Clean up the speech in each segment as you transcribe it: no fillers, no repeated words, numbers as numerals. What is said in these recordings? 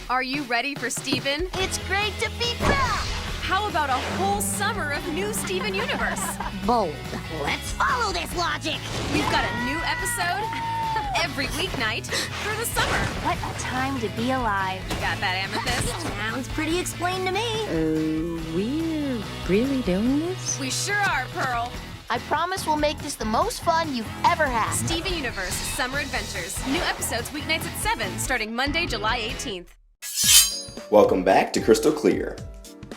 Are you ready for Steven? It's great to be back! How about a whole summer of new Steven Universe? Bold. Let's follow this logic! We've got a new episode every weeknight through the summer. What a time to be alive. You got that, Amethyst? Sounds pretty explained to me. We're really doing this? We sure are, Pearl. I promise we'll make this the most fun you've ever had. Steven Universe Summer Adventures. New episodes weeknights at 7, starting Monday, July 18th. Welcome back to Crystal Clear.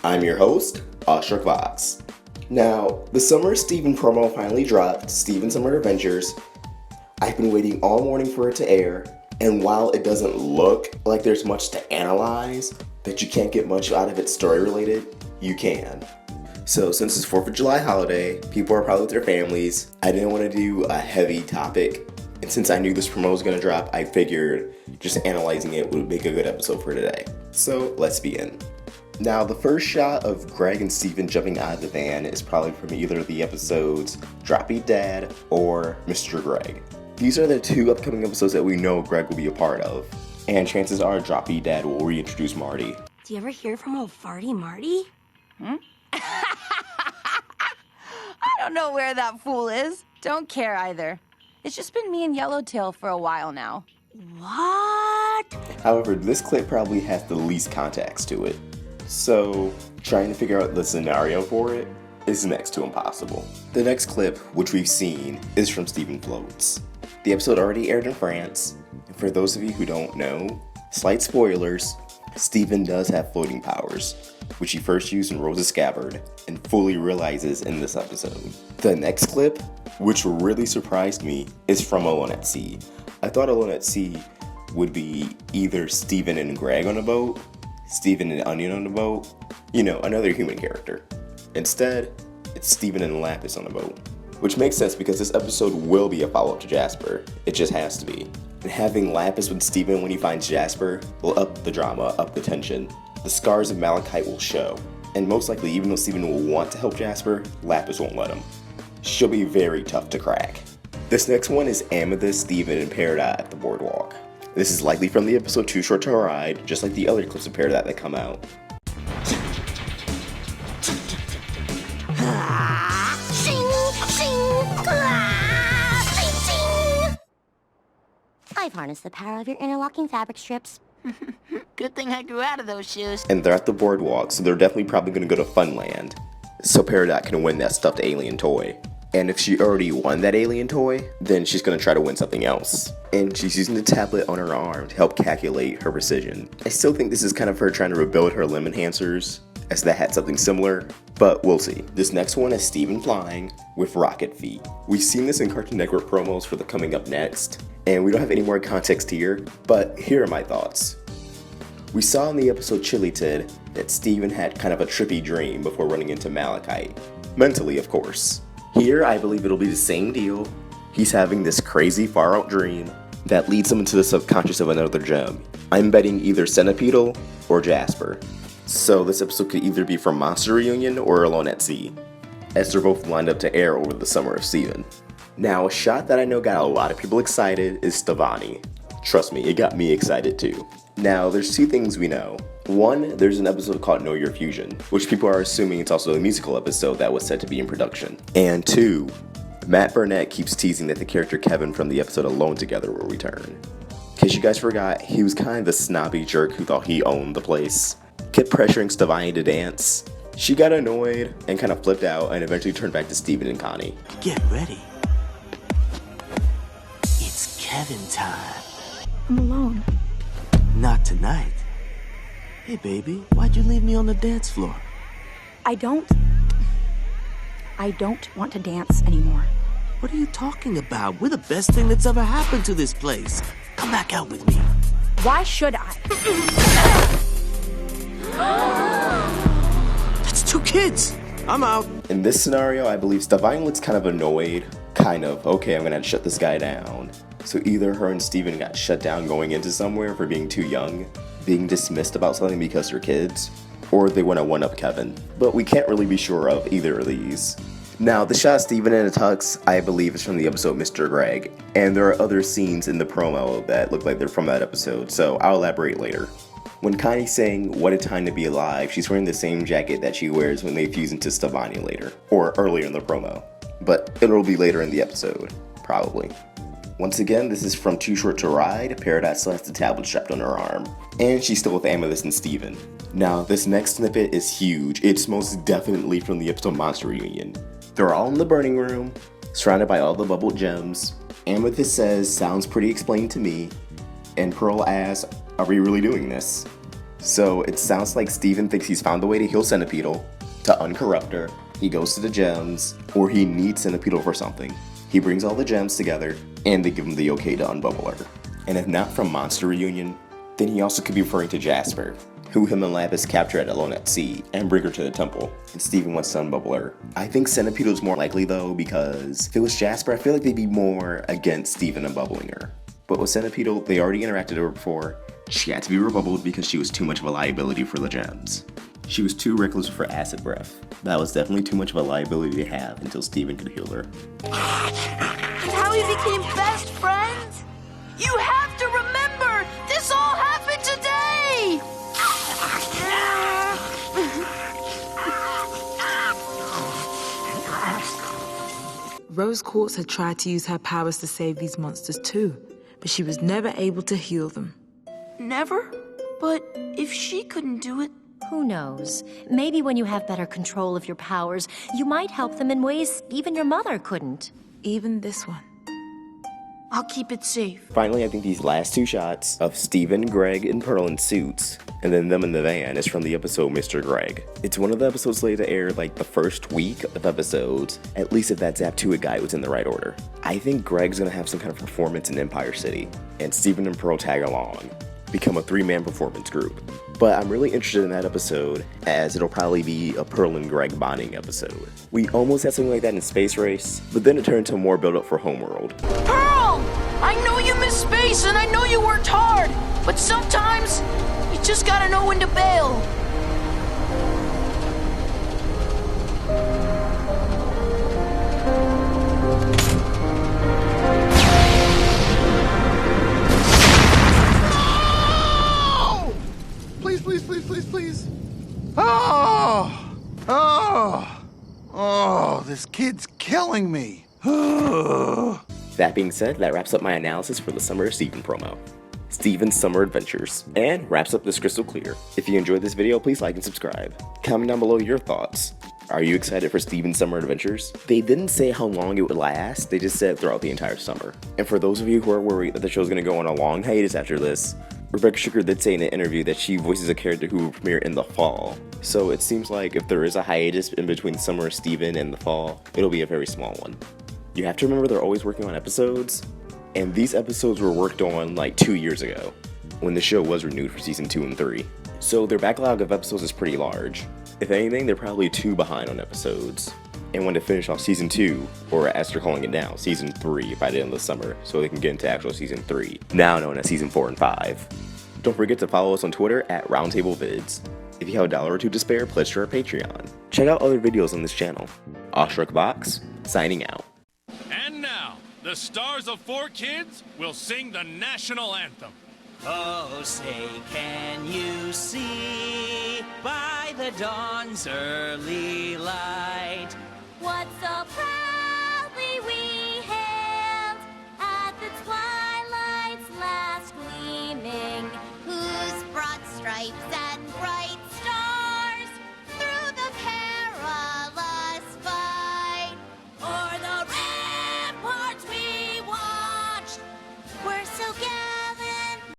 I'm your host, Ashok Vox. Now, the Summer Steven promo finally dropped, Steven Summer Adventures. I've been waiting all morning for it to air, and while it doesn't look like there's much to analyze, that you can't get much out of it story related, you can. So since it's 4th of July holiday, people are probably with their families, I didn't want to do a heavy topic, and since I knew this promo was going to drop, I figured just analyzing it would make a good episode for today. So let's begin. Now, the first shot of Greg and Steven jumping out of the van is probably from either the episodes Droppy Dad or Mr. Greg. These are the two upcoming episodes that we know Greg will be a part of, and chances are Droppy Dad will reintroduce Marty. Do you ever hear from old Farty Marty? I don't know where that fool is. Don't care either. It's just been me and Yellowtail for a while now. What? However, this clip probably has the least context to it, so trying to figure out the scenario for it is next to impossible. The next clip, which we've seen, is from Steven Floats. The episode already aired in France, and for those of you who don't know, slight spoilers, Steven does have floating powers, which he first used in Rose's Scabbard, and fully realizes in this episode. The next clip, which really surprised me, is from Alone at Sea. I thought Alone at Sea would be either Steven and Greg on a boat, Steven and Onion on a boat, another human character. Instead, it's Steven and Lapis on a boat. Which makes sense because this episode will be a follow-up to Jasper. It just has to be. And having Lapis with Steven when he finds Jasper will up the drama, up the tension. The scars of Malachite will show. And most likely, even though Steven will want to help Jasper, Lapis won't let him. She'll be very tough to crack. This next one is Amethyst, Steven, and Peridot at the boardwalk. This is likely from the episode Too Short to Ride, just like the other clips of Peridot that come out. I've harnessed the power of your interlocking fabric strips. Good thing I grew out of those shoes. And they're at the boardwalk, so they're definitely probably going to go to Funland, so Peridot can win that stuffed alien toy. And if she already won that alien toy, then she's going to try to win something else. And she's using the tablet on her arm to help calculate her precision. I still think this is kind of her trying to rebuild her limb enhancers, as that had something similar, but we'll see. This next one is Steven flying with rocket feet. We've seen this in Cartoon Network promos for the Coming Up Next, and we don't have any more context here, but here are my thoughts. We saw in the episode Chillytid that Steven had kind of a trippy dream before running into Malachite. Mentally, of course. Here, I believe it'll be the same deal. He's having this crazy far-out dream that leads him into the subconscious of another gem. I'm betting either Centipedal or Jasper. So this episode could either be from Monster Reunion or Alone at Sea, as they're both lined up to air over the summer of Steven. Now, a shot that I know got a lot of people excited is Stevonnie. Trust me, it got me excited too. Now, there's two things we know. One, there's an episode called Know Your Fusion, which people are assuming it's also a musical episode that was said to be in production. And two, Matt Burnett keeps teasing that the character Kevin from the episode Alone Together will return. In case you guys forgot, he was kind of the snobby jerk who thought he owned the place. Kept pressuring Stevonnie to dance. She got annoyed and kind of flipped out and eventually turned back to Steven and Connie. Get ready. It's Kevin time. I'm alone. Not tonight. Hey, baby, why'd you leave me on the dance floor? I don't want to dance anymore. What are you talking about? We're the best thing that's ever happened to this place. Come back out with me. Why should I? That's two kids. I'm out. In this scenario, I believe Stevonnie looks kind of annoyed. Okay, I'm gonna have to shut this guy down. So either her and Steven got shut down going into somewhere for being too young, being dismissed about something because they're kids, or they want to one-up Kevin. But we can't really be sure of either of these. Now, the shot of Steven in a tux, I believe, is from the episode Mr. Greg, and there are other scenes in the promo that look like they're from that episode, so I'll elaborate later. When Connie's saying, "What a time to be alive," she's wearing the same jacket that she wears when they fuse into Stevonnie later, or earlier in the promo. But it'll be later in the episode, probably. Once again, this is from Too Short to Ride. Paradise still has the tablet strapped on her arm, and she's still with Amethyst and Steven. Now, this next snippet is huge. It's most definitely from the episode Monster Reunion. They're all in the burning room, surrounded by all the bubbled gems. Amethyst says, "Sounds pretty explained to me," and Pearl asks, "Are we really doing this?" So it sounds like Steven thinks he's found a way to heal Centipedal, to uncorrupt her. He goes to the gems, or he needs Centipedal for something. He brings all the gems together, and they give him the okay to unbubble her. And if not from Monster Reunion, then he also could be referring to Jasper, who him and Lapis capture Alone at Sea and bring her to the temple, and Steven wants to unbubble her. I think Centipedal's more likely though, because if it was Jasper, I feel like they'd be more against Steven unbubbling her. But with Centipedal, they already interacted with her before. She had to be rebubbled because she was too much of a liability for the gems. She was too reckless with her acid breath. That was definitely too much of a liability to have until Steven could heal her. And how we became best friends? You have to remember, this all happened today! Rose Quartz had tried to use her powers to save these monsters too, but she was never able to heal them. Never? But if she couldn't do it... Who knows? Maybe when you have better control of your powers, you might help them in ways even your mother couldn't. Even this one. I'll keep it safe. Finally, I think these last two shots of Steven, Greg, and Pearl in suits, and then them in the van, is from the episode Mr. Greg. It's one of the episodes slated to air like the first week of episodes, at least if that Zap 2 guy was in the right order. I think Greg's gonna have some kind of performance in Empire City, and Steven and Pearl tag along, become a 3-man performance group. But I'm really interested in that episode, as it'll probably be a Pearl and Greg bonding episode. We almost had something like that in Space Race, but then it turned into more build up for Homeworld. Pearl! I know you miss space and I know you worked hard, but sometimes you just gotta know when to bail. Please. Oh, this kid's killing me. That being said, that wraps up my analysis for the Summer of Steven promo. Steven's Summer Adventures, and wraps up this crystal clear. If you enjoyed this video, please like and subscribe. Comment down below your thoughts. Are you excited for Steven's Summer Adventures? They didn't say how long it would last, they just said throughout the entire summer. And for those of you who are worried that the show's gonna go on a long hiatus after this, Rebecca Sugar did say in an interview that she voices a character who will premiere in the fall. So it seems like if there is a hiatus in between Summer of Steven and the fall, it'll be a very small one. You have to remember they're always working on episodes, and these episodes were worked on like 2 years ago, when the show was renewed for season 2 and 3. So their backlog of episodes is pretty large. If anything, they're probably 2 behind on episodes, and want to finish off season 2, or as they're calling it now, season 3 by the end of the summer, so they can get into actual season 3, now known as season 4 and 5. Don't forget to follow us on Twitter at RoundtableVids. If you have $1 or 2 to spare, pledge to our Patreon. Check out other videos on this channel. Awestruck Box, signing out. And now, the stars of 4Kids will sing the national anthem. Oh, say, can you see by the dawn's early light what so proudly we hailed at the twilight's last gleaming, whose broad stripes and bright